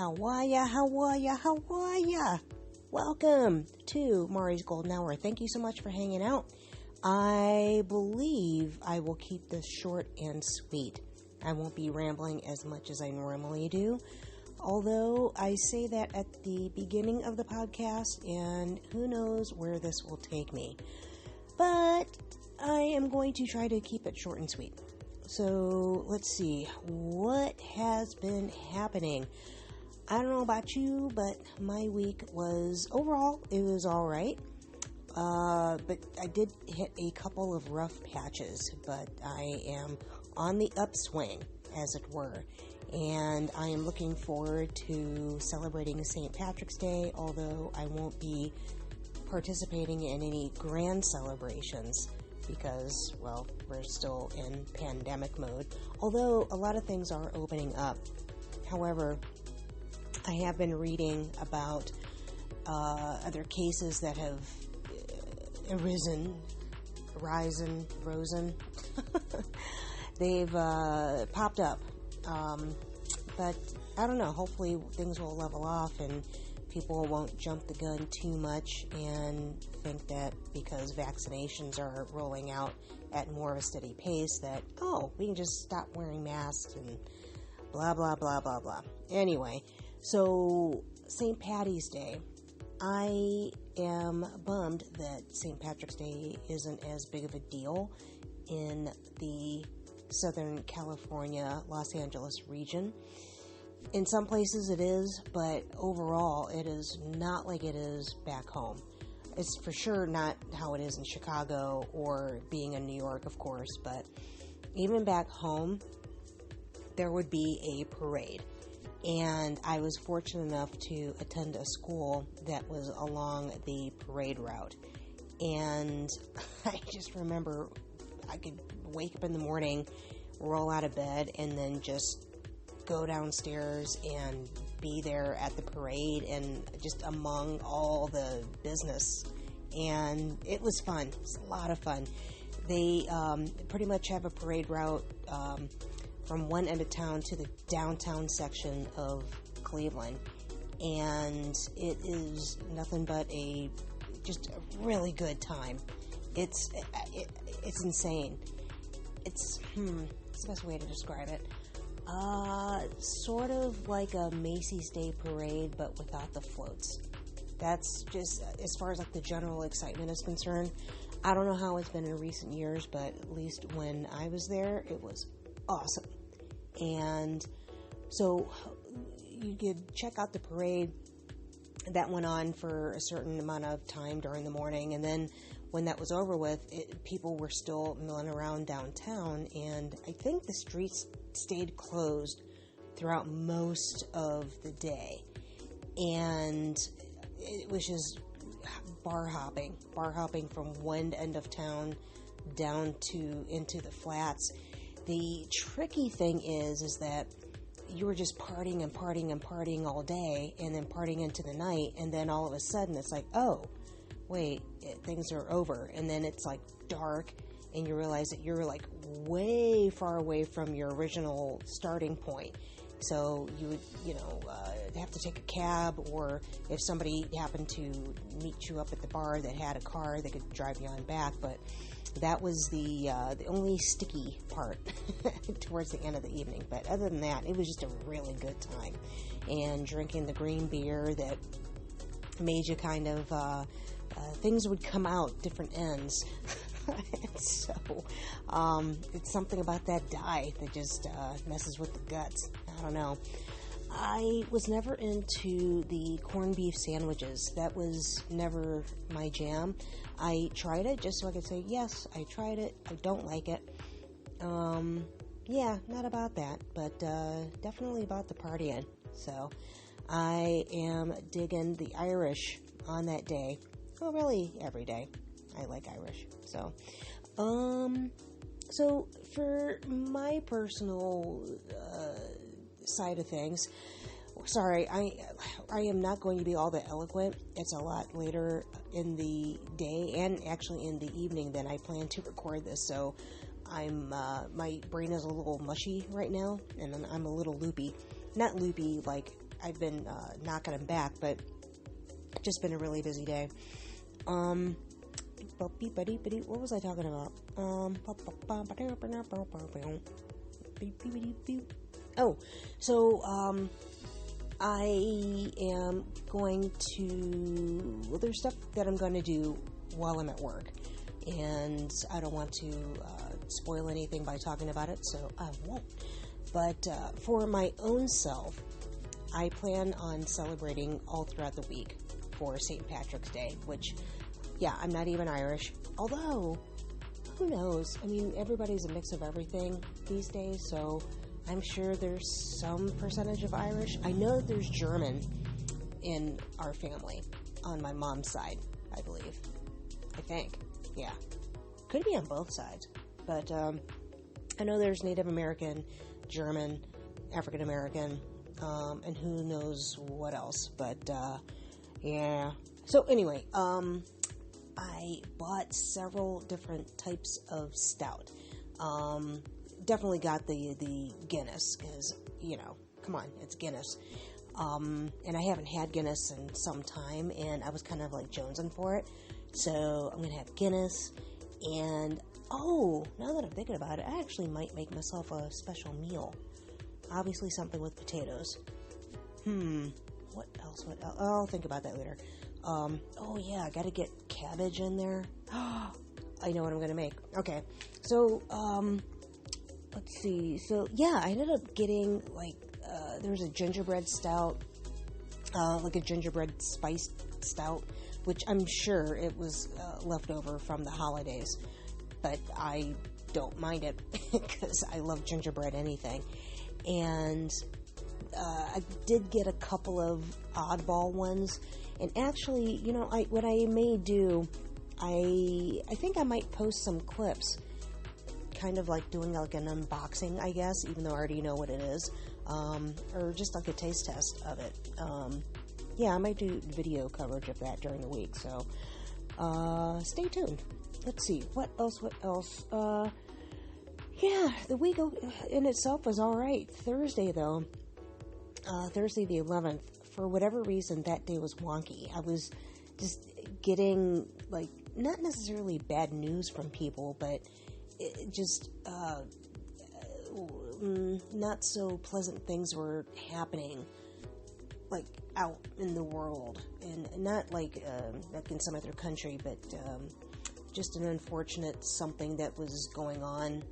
How are ya? How are ya? How are ya? Welcome to Mari's Golden Hour. Thank you so much for hanging out. I believe I will keep this short and sweet. I won't be rambling as much as I normally do. Although I say that at the beginning of the podcast, and who knows where this will take me. But I am going to try to keep it short and sweet. So let's see. What has been happening? I don't know about you, but my week was, overall, it was alright. But I did hit a couple of rough patches, but I am on the upswing, as it were. And I am looking forward to celebrating St. Patrick's Day, although I won't be participating in any grand celebrations because, well, we're still in pandemic mode. Although a lot of things are opening up. However, I have been reading about other cases that have arisen. They've popped up. But I don't know, hopefully things will level off and people won't jump the gun too much and think that because vaccinations are rolling out at more of a steady pace that, oh, we can just stop wearing masks and blah, blah, blah, blah, blah. Anyway, so St. Patty's Day, I am bummed that St. Patrick's Day isn't as big of a deal in the Southern California, Los Angeles region. In some places it is, but overall it is not like it is back home. It's for sure not how it is in Chicago or being in New York, of course, but even back home, there would be a parade. And I was fortunate enough to attend a school that was along the parade route. And I just remember I could wake up in the morning, roll out of bed, and then just go downstairs and be there at the parade and just among all the business. And it was fun. It was a lot of fun. They pretty much have a parade route from one end of town to the downtown section of Cleveland. And it is nothing but just a really good time. It's insane. It's the best way to describe it. Sort of like a Macy's Day Parade, but without the floats. That's just, as far as like the general excitement is concerned. I don't know how it's been in recent years, but at least when I was there, it was awesome. And so you could check out the parade. That went on for a certain amount of time during the morning, and then when that was over with, people were still milling around downtown, and I think the streets stayed closed throughout most of the day. And it was just bar hopping from one end of town down into the flats. The tricky thing is that you were just partying and partying and partying all day, and then partying into the night, and then all of a sudden it's like, oh, wait, things are over, and then it's like dark, and you realize that you're like way far away from your original starting point. So you would, have to take a cab, or if somebody happened to meet you up at the bar that had a car, they could drive you on back. But that was the only sticky part towards the end of the evening. But other than that, it was just a really good time. And drinking the green beer that made you kind of, things would come out different ends. So, it's something about that dye that just messes with the guts. I don't know. I was never into the corned beef sandwiches. That was never my jam. I tried it just so I could say, yes, I tried it. I don't like it. Yeah, not about that, but definitely about the partying. So, I am digging the Irish on that day. Well, really, every day. I like Irish. So for my personal side of things, sorry, I am not going to be all that eloquent. It's a lot later in the day and actually in the evening than I plan to record this. So my brain is a little mushy right now, and I'm a little loopy. Not loopy like I've been knocking them back, but just been a really busy day. What was I talking about? Oh, so I am going to, well, there's stuff that I'm going to do while I'm at work, and I don't want to spoil anything by talking about it, so I won't. But for my own self, I plan on celebrating all throughout the week for St. Patrick's Day, which, yeah, I'm not even Irish, although, who knows? I mean, everybody's a mix of everything these days, so I'm sure there's some percentage of Irish. I know that there's German in our family, on my mom's side, I believe. I think. Yeah. Could be on both sides. But I know there's Native American, German, African American, and who knows what else. But, yeah. So anyway, I bought several different types of stout. Definitely got the Guinness, because, you know, come on, it's Guinness. And I haven't had Guinness in some time, and I was kind of like jonesing for it. So I'm going to have Guinness, and, oh, now that I'm thinking about it, I actually might make myself a special meal. Obviously something with potatoes. What else? I'll think about that later. Oh yeah, I got to get cabbage in there. I know what I'm going to make. Okay, so, let's see. So, yeah, I ended up getting, like, there was a gingerbread stout, like a gingerbread spiced stout, which I'm sure it was left over from the holidays, but I don't mind it because I love gingerbread anything. And I did get a couple of oddball ones, and actually, you know, what I may do, I think I might post some clips, kind of like doing like an unboxing, I guess, even though I already know what it is, or just like a taste test of it. Yeah, I might do video coverage of that during the week, so stay tuned. Let's see, what else? Yeah, the week in itself was alright. Thursday, though, Thursday the 11th, for whatever reason, that day was wonky. I was just getting, like, not necessarily bad news from people, but it just not so pleasant things were happening, like, out in the world, and not like in some other country, but just an unfortunate something that was going on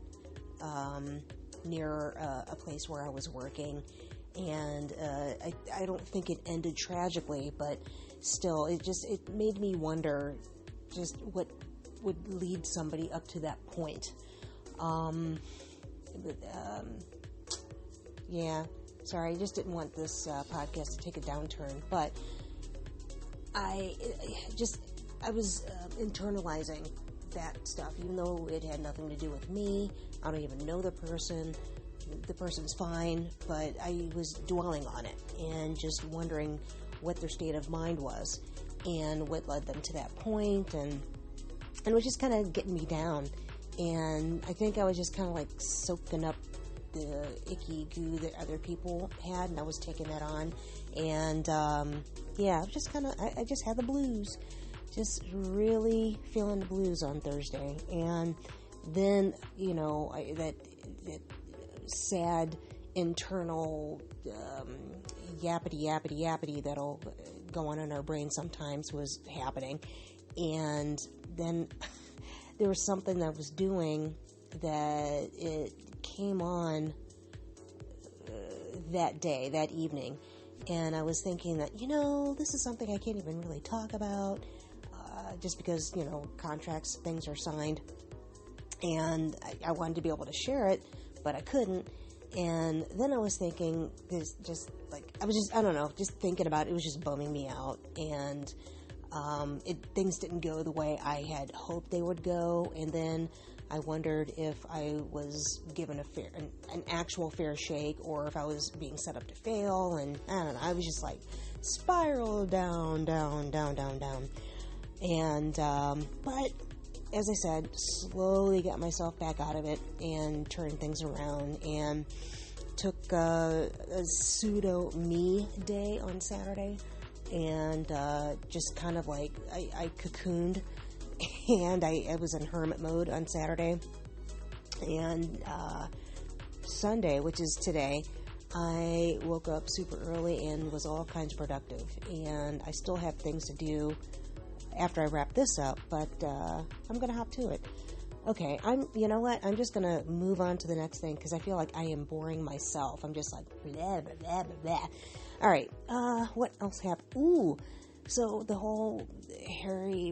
near a place where I was working, and I don't think it ended tragically, but still, it made me wonder just what would lead somebody up to that point. Yeah, sorry, I just didn't want this podcast to take a downturn, but I was internalizing that stuff, even though it had nothing to do with me. I don't even know the person. The person's fine, but I was dwelling on it and just wondering what their state of mind was and what led them to that point, and it was just kind of getting me down. And I think I was just kind of like soaking up the icky goo that other people had, and I was taking that on. And yeah, I just had the blues, just really feeling the blues on Thursday. And then, you know, that sad internal yappity that'll go on in our brain sometimes was happening. And then there was something that I was doing that it came on that day, that evening, and I was thinking that, you know, this is something I can't even really talk about, just because, you know, contracts, things are signed, and I wanted to be able to share it, but I couldn't. And then I was thinking, I don't know, just thinking about it was just bumming me out, and things didn't go the way I had hoped they would go. And then I wondered if I was given an actual fair shake, or if I was being set up to fail. And I don't know, I was just like spiraled down. And but as I said, slowly got myself back out of it and turned things around. And took a pseudo me day on Saturday, and just kind of like I cocooned, and I was in hermit mode on Saturday, and Sunday, which is today, I woke up super early and was all kinds of productive, and I still have things to do after I wrap this up, but I'm gonna hop to it. Okay, you know what? I'm just gonna move on to the next thing because I feel like I am boring myself. I'm just like blah blah blah blah blah. All right, what else happened? Ooh, so the whole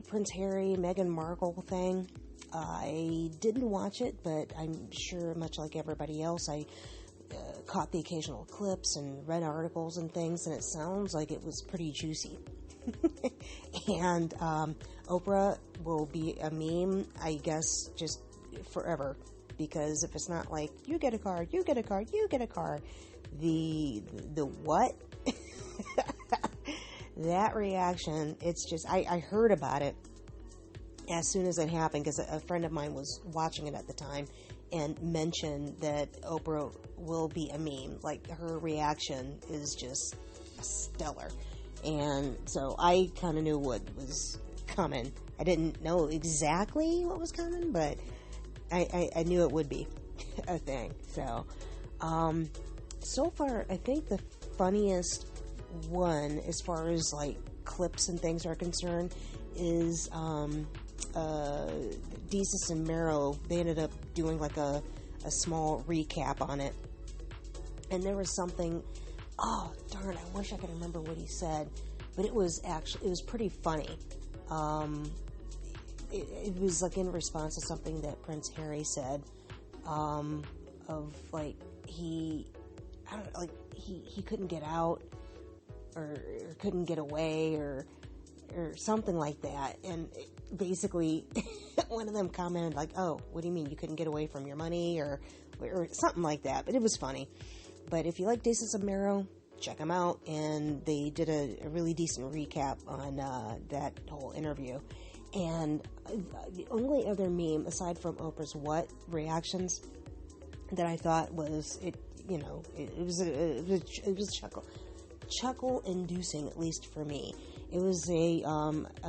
Prince Harry, Meghan Markle thing. I didn't watch it, but I'm sure, much like everybody else, I caught the occasional clips and read articles and things, and it sounds like it was pretty juicy. And Oprah will be a meme, I guess, just forever, because if it's not like, you get a car, you get a car, you get a car, the what? That reaction, it's just, I heard about it as soon as it happened, because a friend of mine was watching it at the time and mentioned that Oprah will be a meme. Like, her reaction is just stellar. And so I kind of knew what was coming. I didn't know exactly what was coming, but I knew it would be a thing. So, so far, I think the funniest one, as far as like clips and things are concerned, is Desus and Mero. They ended up doing like a small recap on it, and there was something, oh darn, I wish I could remember what he said, but it was pretty funny. It was like in response to something that Prince Harry said, of like he couldn't get out, or couldn't get away, or something like that. And basically one of them commented like, oh, what do you mean you couldn't get away from your money, or something like that. But it was funny. But if you like Desus and Mero, check them out. And they did a really decent recap on that whole interview. And the only other meme aside from Oprah's what reactions that I thought was it was chuckle inducing, at least for me. It was a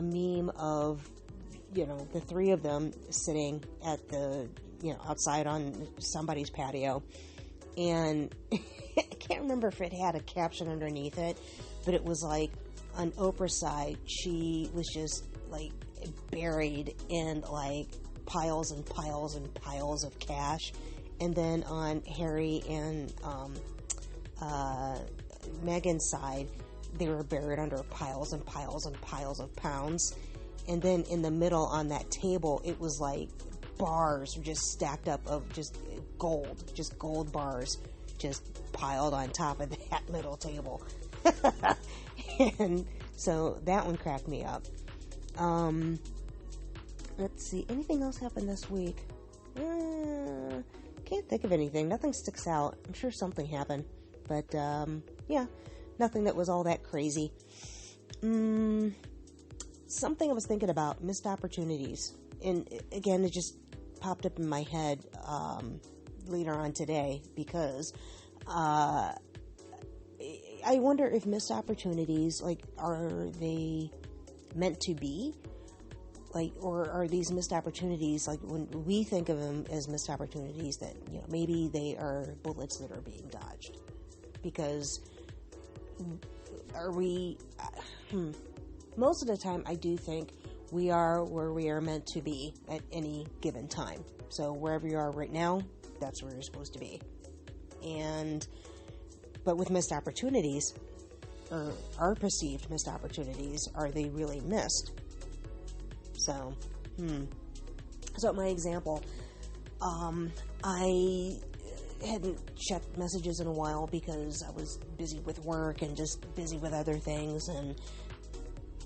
meme of, the three of them sitting at the, outside on somebody's patio. And I can't remember if it had a caption underneath it, but it was like, on Oprah's side, she was just like buried in like piles and piles and piles of cash. And then on Harry and Meghan's side, they were buried under piles and piles and piles of pounds. And then in the middle on that table, it was like bars just stacked up of just gold bars just piled on top of that middle table. And so that one cracked me up. Let's see, anything else happened this week? Can't think of anything. Nothing sticks out. I'm sure something happened, but yeah, nothing that was all that crazy. Something I was thinking about, missed opportunities, and again, it just popped up in my head later on today, because I wonder if missed opportunities, like, are they meant to be? Like, or are these missed opportunities, like, when we think of them as missed opportunities, that, maybe they are bullets that are being dodged? Because are we, most of the time, I do think we are where we are meant to be at any given time. So wherever you are right now, that's where you're supposed to be. But with missed opportunities, or our perceived missed opportunities, are they really missed? So, So my example, I hadn't checked messages in a while because I was busy with work and just busy with other things, and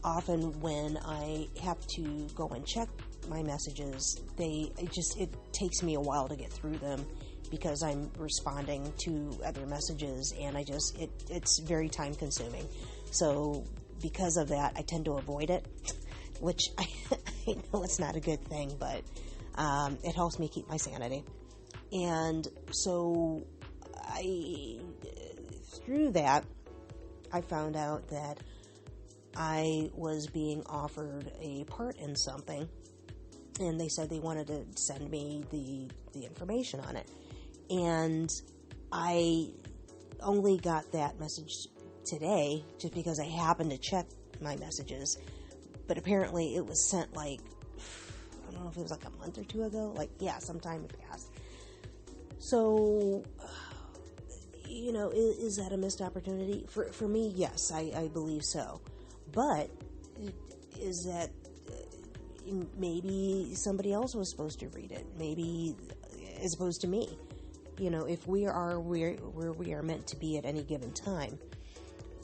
often when I have to go and check my messages, it takes me a while to get through them, because I'm responding to other messages, and it's very time consuming. So because of that, I tend to avoid it, which I know it's not a good thing, but it helps me keep my sanity. And so through that, I found out that I was being offered a part in something, and they said they wanted to send me the information on it. And I only got that message today just because I happened to check my messages. But apparently it was sent like, I don't know if it was like a month or two ago. Like, yeah, some time had passed. So, you know, is that a missed opportunity? For me, yes, I believe so. But is that maybe somebody else was supposed to read it? Maybe as opposed to me. You know, if we are where we are meant to be at any given time,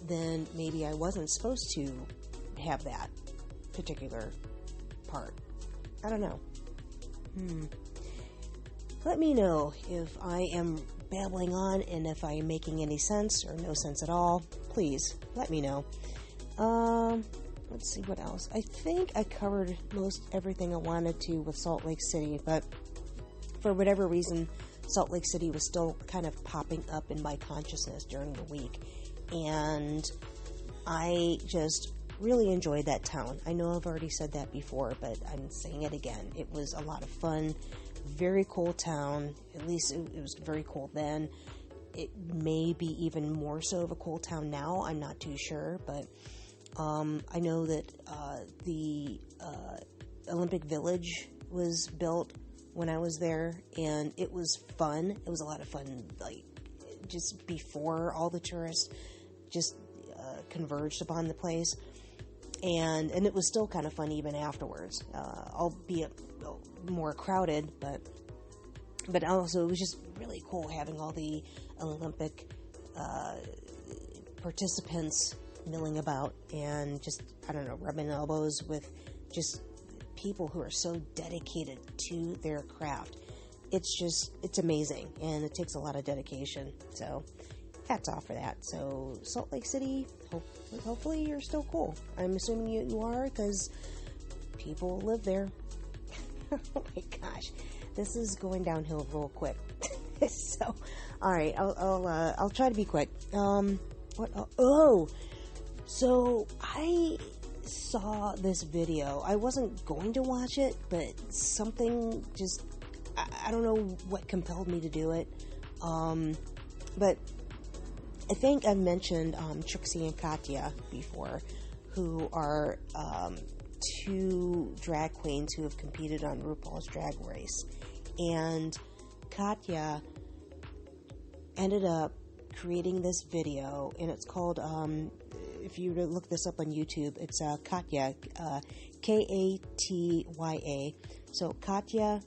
then maybe I wasn't supposed to have that particular part. I don't know. Let me know if I am babbling on and if I am making any sense or no sense at all. Please let me know. Let's see what else. I think I covered most everything I wanted to with Salt Lake City, but for whatever reason, Salt Lake City was still kind of popping up in my consciousness during the week, and I just really enjoyed that town. I know I've already said that before, but I'm saying it again. It was a lot of fun, very cool town. At least it was very cool then. It may be even more so of a cool town now. I'm not too sure, but I know that the Olympic Village was built when I was there, and it was fun. It was a lot of fun, like, just before all the tourists just converged upon the place, and it was still kind of fun even afterwards, albeit more crowded, but also it was just really cool having all the Olympic participants milling about and just, I don't know, rubbing elbows with just people who are so dedicated to their craft. It's amazing, and it takes a lot of dedication. So hats off for that. So Salt Lake City, hopefully you're still cool. I'm assuming you are, because people live there. Oh my gosh, this is going downhill real quick. So, all right, I'll try to be quick. So I saw this video. I wasn't going to watch it, but something just, I don't know what compelled me to do it. But I think I've mentioned Trixie and Katya before, who are two drag queens who have competed on RuPaul's Drag Race. And Katya ended up creating this video, and it's called, if you look this up on YouTube, it's Katya, Katya. So Katya,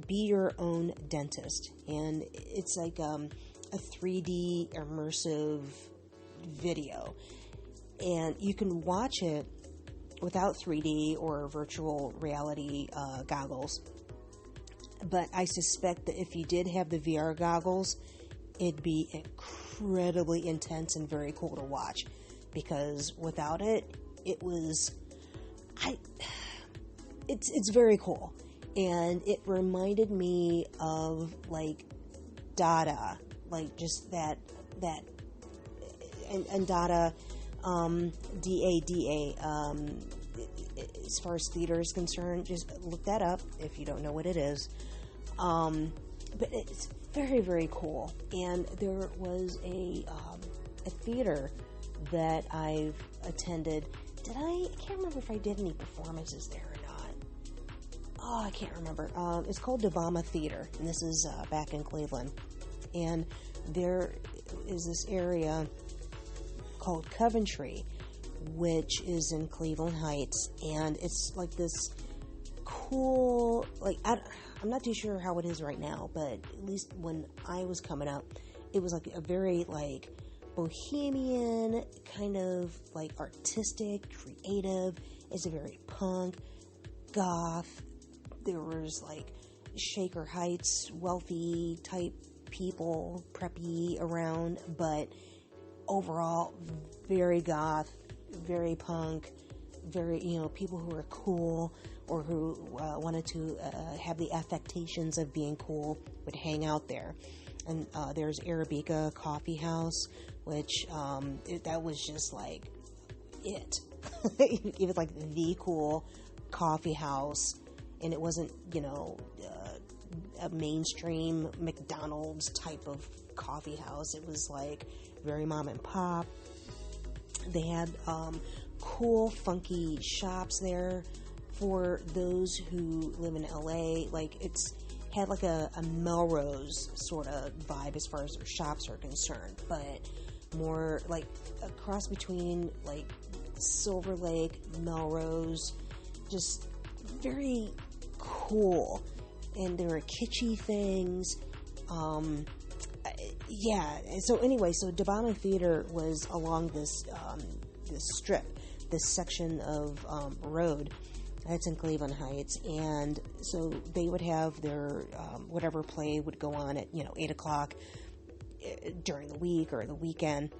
Be Your Own Dentist. And it's like a 3D immersive video. And you can watch it without 3D or virtual reality goggles. But I suspect that if you did have the VR goggles, it'd be incredibly intense and very cool to watch. Because without it, it's very cool. And it reminded me of, like, Dada. Like, just that, and Dada, Dada, as far as theater is concerned, just look that up if you don't know what it is. But it's very, very cool. And there was a theater that I've attended. I can't remember if I did any performances there or not. Oh, I can't remember. It's called Debona Theater, and this is back in Cleveland. And there is this area called Coventry, which is in Cleveland Heights, and it's like this cool, like, I'm not too sure how it is right now, but at least when I was coming up, it was like a very, like, bohemian, kind of like artistic, creative. It's a very punk, goth. There was like Shaker Heights, wealthy type people, preppy around, but overall very goth, very punk, very, people who are cool or who wanted to have the affectations of being cool would hang out there. and there's Arabica Coffeehouse, which that was just like it. It was like the cool coffee house, and it wasn't, a mainstream McDonald's type of coffee house. It was like very mom and pop. They had cool, funky shops there for those who live in LA. Like, it's had like a Melrose sort of vibe as far as their shops are concerned, but more like a cross between like Silver Lake, Melrose, just very cool. And there are kitschy things. So anyway, so Debona Theater was along this strip, this section of road. It's in Cleveland Heights, and so they would have their whatever play would go on at 8 o'clock during the week or the weekend.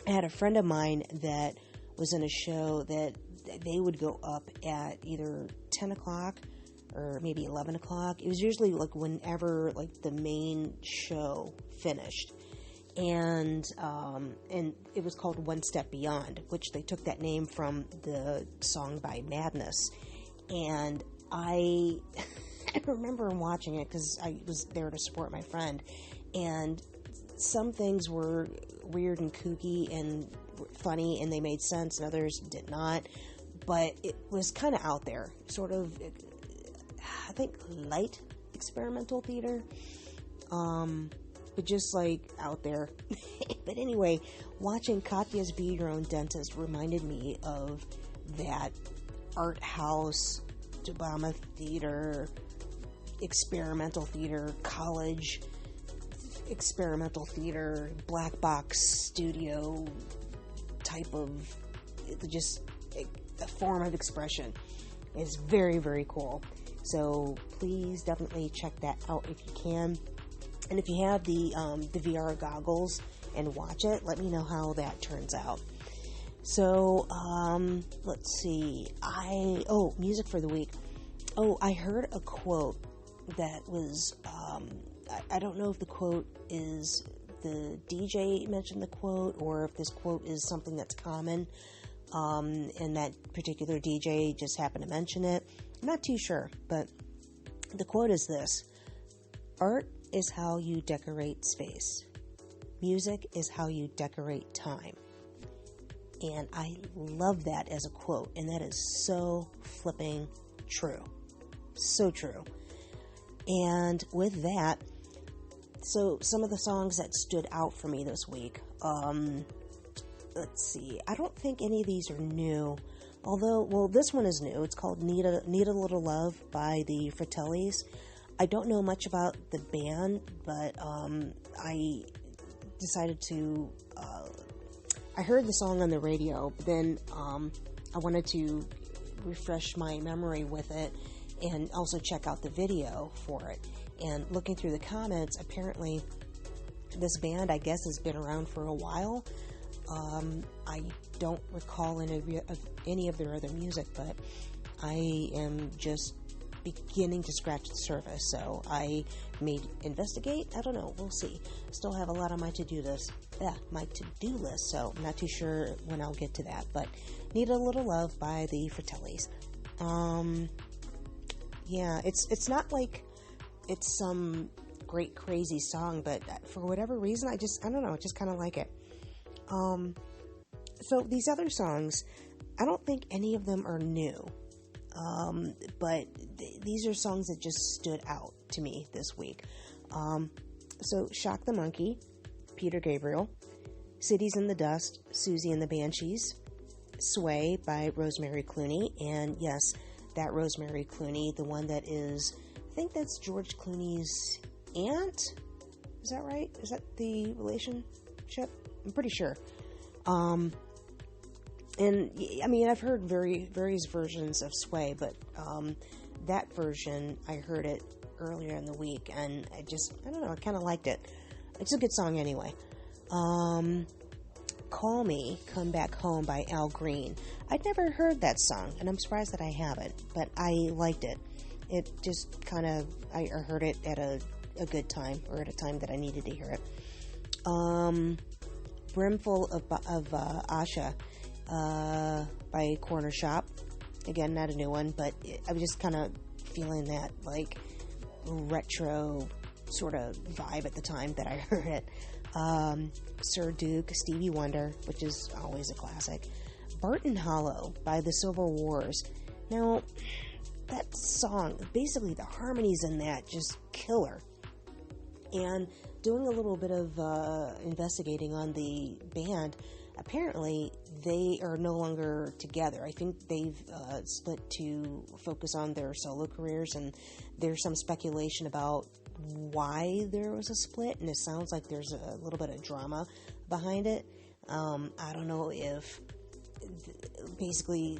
I had a friend of mine that was in a show that they would go up at either 10 o'clock or maybe 11 o'clock. It was usually like whenever like the main show finished. And it was called One Step Beyond, which they took that name from the song by Madness. And I remember watching it because I was there to support my friend. And some things were weird and kooky and funny, and they made sense, and others did not. But it was kind of out there, sort of, I think, light experimental theater. But just like out there. But anyway, watching Katya's Be Your Own Dentist reminded me of that art house, Debona Theater, experimental theater, college experimental theater, black box studio type of just a form of expression. It's very, very cool. So please definitely check that out if you can. And if you have the VR goggles and watch it, let me know how that turns out. So, let's see. Music for the week. I heard a quote that was, I don't know if the quote is the DJ mentioned the quote, or if this quote is something that's common, and that particular DJ just happened to mention it. I'm not too sure, but the quote is this: art is how you decorate space. Music is how you decorate time. And I love that as a quote, and that is so flipping true. So true. And with that, so some of the songs that stood out for me this week, let's see, I don't think any of these are new, although, well, this one is new. It's called Need a Little Love by the Fratellis. I don't know much about the band, but I decided to, I heard the song on the radio, but then I wanted to refresh my memory with it and also check out the video for it. And looking through the comments, apparently this band, I guess, has been around for a while. I don't recall any of their other music, but I am just beginning to scratch the surface, so I may investigate. I don't know, we'll see. Still have a lot on my to-do list, so I'm not too sure when I'll get to that, but Need a Little Love by the Fratellis. It's not like it's some great crazy song, but for whatever reason, I don't know, I just kind of like it. So these other songs, I don't think any of them are new. But these are songs that just stood out to me this week. So Shock the Monkey, Peter Gabriel, Cities in the Dust, Susie and the Banshees, Sway by Rosemary Clooney, and yes, that Rosemary Clooney, the one that is, I think that's George Clooney's aunt? Is that right? Is that the relationship? I'm pretty sure. And, I mean, I've heard various versions of Sway, but that version, I heard it earlier in the week, and I don't know, I kind of liked it. It's a good song anyway. Call Me, Come Back Home by Al Green. I'd never heard that song, and I'm surprised that I haven't, but I liked it. It just kind of, I heard it at a a good time, or at a time that I needed to hear it. Brimful of Asha by Corner Shop. Again, not a new one, but I was just kind of feeling that like retro sort of vibe at the time that I heard it. Sir Duke, Stevie Wonder, which is always a classic. Barton Hollow by the Civil Wars. Now, that song, basically the harmonies in that, just killer. And doing a little bit of investigating on the band, apparently they are no longer together. I think they've split to focus on their solo careers, and there's some speculation about why there was a split, and it sounds like there's a little bit of drama behind it. I don't know if basically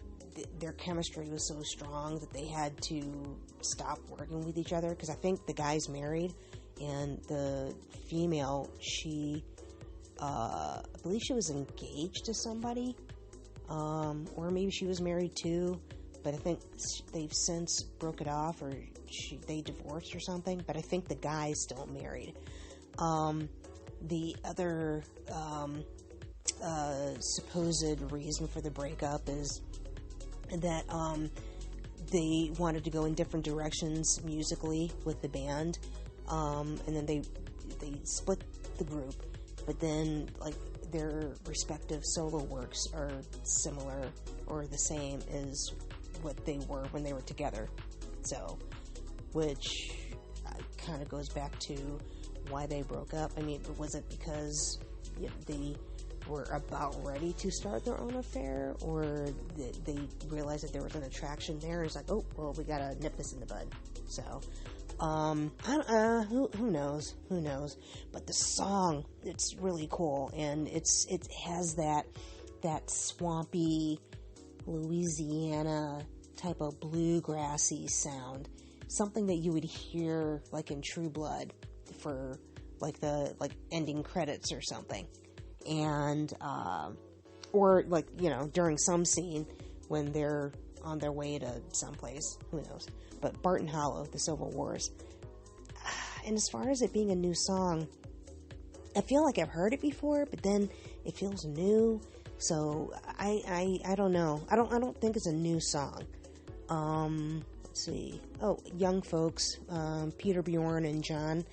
their chemistry was so strong that they had to stop working with each other, because I think the guy's married, and the female, I believe she was engaged to somebody, or maybe she was married too, but I think they've since broke it off, or they divorced or something, but I think the guy's still married. The other supposed reason for the breakup is that they wanted to go in different directions musically with the band, and then they split the group, but then like their respective solo works are similar or the same as what they were when they were together. So, which kind of goes back to why they broke up. I mean, was it because they were about ready to start their own affair, or they realized that there was an attraction there? It's like, oh, well, we gotta nip this in the bud. So, who knows? Who knows? But the song, it's really cool, and it has that swampy Louisiana type of bluegrassy sound, something that you would hear like in True Blood for like the ending credits or something, and or like during some scene when they're on their way to someplace. Who knows? But Barton Hollow, the Civil Wars. And as far as it being a new song, I feel like I've heard it before, but then it feels new. So I don't know. I don't think it's a new song. Let's see. Oh, Young Folks, Peter, Bjorn, and John.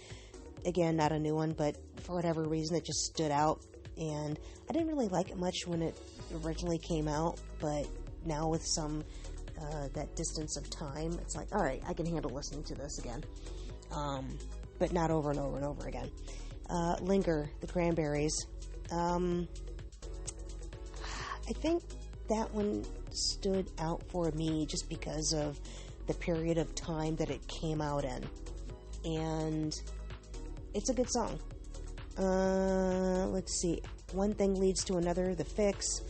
Again, not a new one, but for whatever reason, it just stood out. And I didn't really like it much when it originally came out, but now with some that distance of time, it's like, all right, I can handle listening to this again, but not over and over and over again. Linger, the Cranberries. I think that one stood out for me just because of the period of time that it came out in, and it's a good song. Let's see. One Thing Leads to Another, The Fix.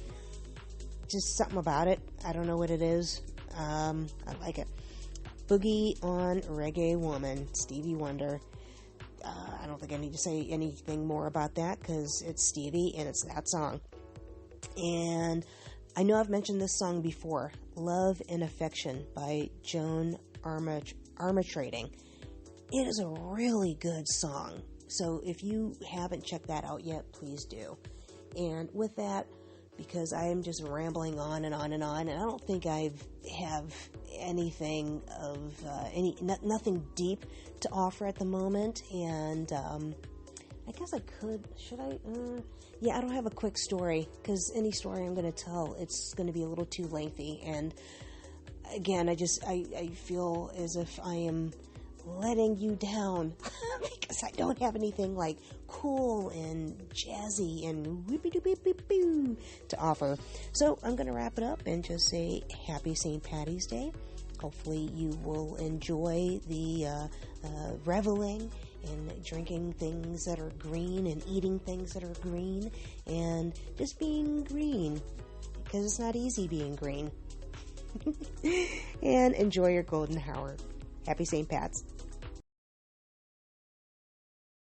Just something about it. I don't know what it is. I like it. Boogie on Reggae Woman, Stevie Wonder. I don't think I need to say anything more about that because it's Stevie and it's that song. And I know I've mentioned this song before, Love and Affection by Joan Armatrading. It is a really good song. So if you haven't checked that out yet, please do. And with that, because I am just rambling on and on and on, and I don't think I have anything of nothing deep to offer at the moment. And I guess I could. Should I? Yeah, I don't have a quick story, because any story I'm going to tell, it's going to be a little too lengthy. And again, I feel as if I am letting you down because I don't have anything like cool and jazzy and whoopie-doopie-boo to offer. So I'm going to wrap it up and just say happy St. Patty's Day. Hopefully you will enjoy the reveling and drinking things that are green and eating things that are green and just being green, because it's not easy being green. And enjoy your golden hour. Happy St. Pat's.